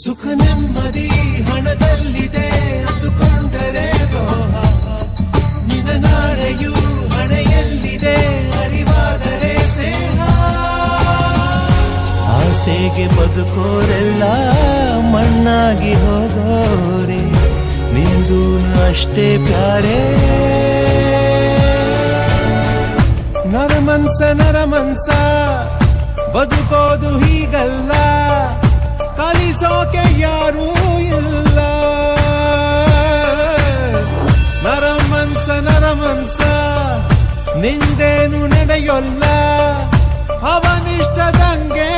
ಸುಖ ನೆಮ್ಮದಿ ಹಣದಲ್ಲಿದೆ ಅಂದುಕೊಂಡರೆ ದ್ರೋಹ. ನಿನ್ನ ನಾಳೆಯು ಹಣೆಯಲ್ಲಿದೆ ಅರಿವಾದರೆ ಸ್ನೇಹ. ಆಸೆಗೆ ಬದುಕೋರೆಲ್ಲ ಮಣ್ಣಾಗಿ ಹೋಗೋರೆ, ನಿಂದು ಅಷ್ಟೇ ಪ್ಯಾರೆ. ನರಮನ್ಸ ಬದುಕೋದು ಹೀಗಲ್ಲ, ಕಲಿಸೋಕೆ ಯಾರೂ ಇಲ್ಲ. ನರಮನ್ಸ ನಿಂದೇನು ನಡೆಯೊಲ್ಲ, ಅವನಿಷ್ಟದಂಗೆ